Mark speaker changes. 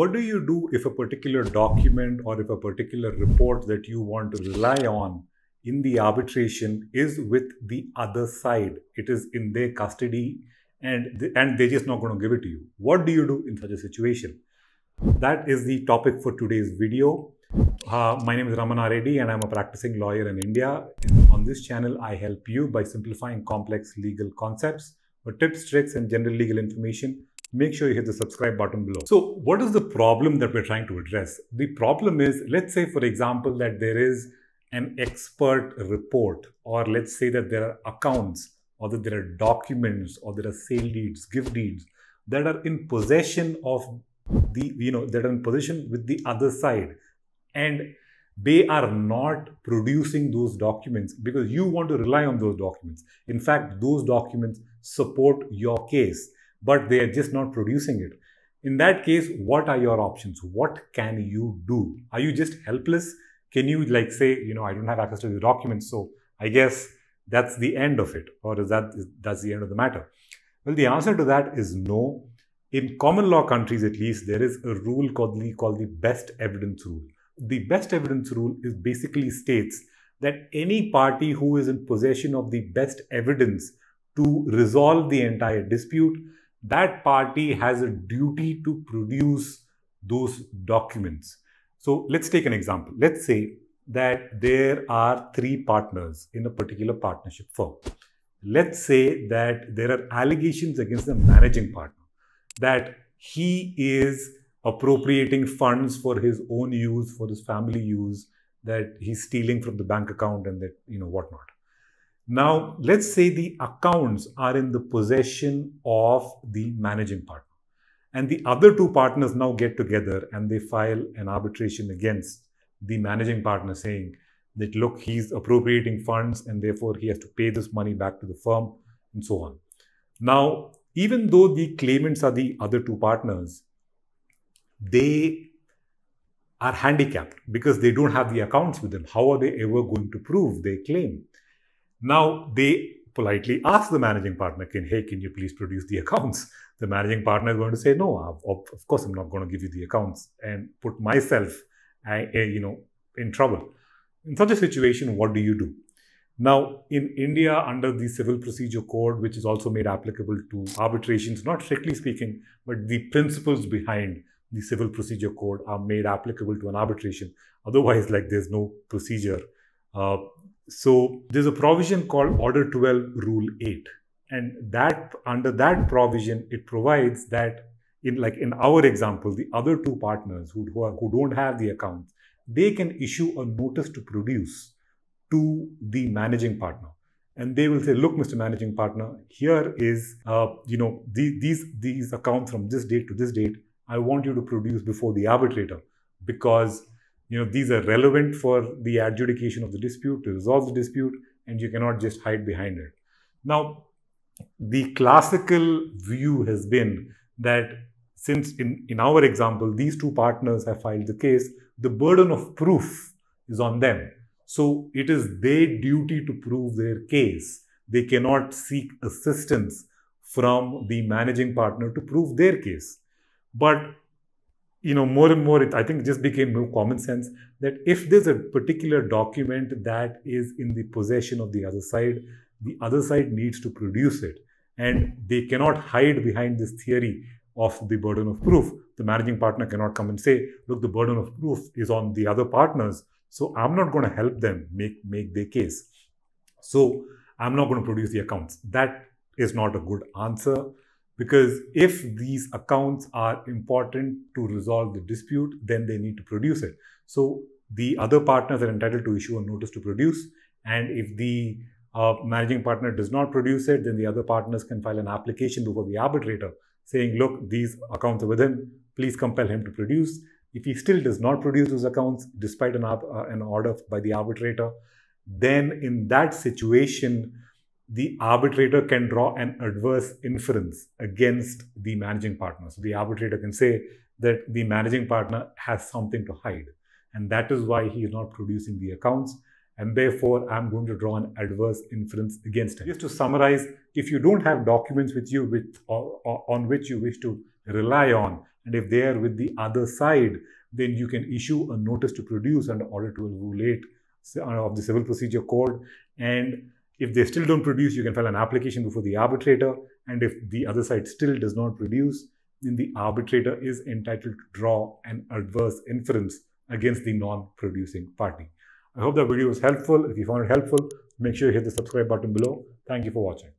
Speaker 1: What do you do if a particular document or if a particular report that you want to rely on in the arbitration is with the other side? It is in their custody and they're just not going to give it to you. What do you do in such a situation? That is the topic for today's video. My name is Ramana Reddy and I'm a practicing lawyer in India. On this channel, I help you by simplifying complex legal concepts. For tips, tricks, and general legal information, make sure you hit the subscribe button below. So what is the problem that we're trying to address? The problem is, let's say, for example, that there is an expert report, or let's say that there are accounts, or that there are documents, or there are sale deeds, gift deeds that are in possession of that are in possession with the other side, and they are not producing those documents because you want to rely on those documents. In fact, those documents support your case, but they are just not producing it. In that case, what are your options? What can you do? Are you just helpless? Can you say, I don't have access to the documents, so I guess that's the end of it, or that's the end of the matter? Well, the answer to that is no. In common law countries, at least, there is a rule called the best evidence rule. The best evidence rule is basically states that any party who is in possession of the best evidence to resolve the entire dispute, that party has a duty to produce those documents. So let's take an example. Let's say that there are 3 partners in a particular partnership firm. Let's say that there are allegations against the managing partner that he is appropriating funds for his own use, for his family use, that he's stealing from the bank account and that, whatnot. Now, let's say the accounts are in the possession of the managing partner, and the other 2 partners now get together and they file an arbitration against the managing partner saying that, look, he's appropriating funds and therefore he has to pay this money back to the firm and so on. Now, even though the claimants are the other 2 partners, they are handicapped because they don't have the accounts with them. How are they ever going to prove their claim? Now, they politely ask the managing partner, hey, can you please produce the accounts? The managing partner is going to say, no, of course I'm not going to give you the accounts, and put myself in trouble. In such a situation, what do you do? Now, in India, under the Civil Procedure Code, which is also made applicable to arbitrations, not strictly speaking, but the principles behind the Civil Procedure Code are made applicable to an arbitration. Otherwise, there's no procedure. So there's a provision called Order 12, Rule 8. And that under that provision, it provides that in our example, the other 2 partners who don't have the accounts, they can issue a notice to produce to the managing partner. And they will say, look, Mr. Managing Partner, here is, these accounts from this date to this date, I want you to produce before the arbitrator because, these are relevant for the adjudication of the dispute, to resolve the dispute, and you cannot just hide behind it. Now, the classical view has been that since in our example, these 2 partners have filed the case, the burden of proof is on them. So it is their duty to prove their case. They cannot seek assistance from the managing partner to prove their case. But more and more, I think it just became more common sense that if there's a particular document that is in the possession of the other side needs to produce it. And they cannot hide behind this theory of the burden of proof. The managing partner cannot come and say, look, the burden of proof is on the other partners, so I'm not going to help them make their case. So I'm not going to produce the accounts. That is not a good answer. Because if these accounts are important to resolve the dispute, then they need to produce it. So the other partners are entitled to issue a notice to produce. And if the managing partner does not produce it, then the other partners can file an application before the arbitrator saying, look, these accounts are with him. Please compel him to produce. If he still does not produce those accounts, despite an order by the arbitrator, then in that situation, the arbitrator can draw an adverse inference against the managing partner. So the arbitrator can say that the managing partner has something to hide. And that is why he is not producing the accounts. And therefore, I'm going to draw an adverse inference against him. Just to summarize, if you don't have documents with you on which you wish to rely on, And if they are with the other side, then you can issue a notice to produce under Order 1208 of the Civil Procedure Code. And if they still don't produce, you can file an application before the arbitrator. And if the other side still does not produce, then the arbitrator is entitled to draw an adverse inference against the non-producing party. I hope that video was helpful. If you found it helpful, make sure you hit the subscribe button below. Thank you for watching.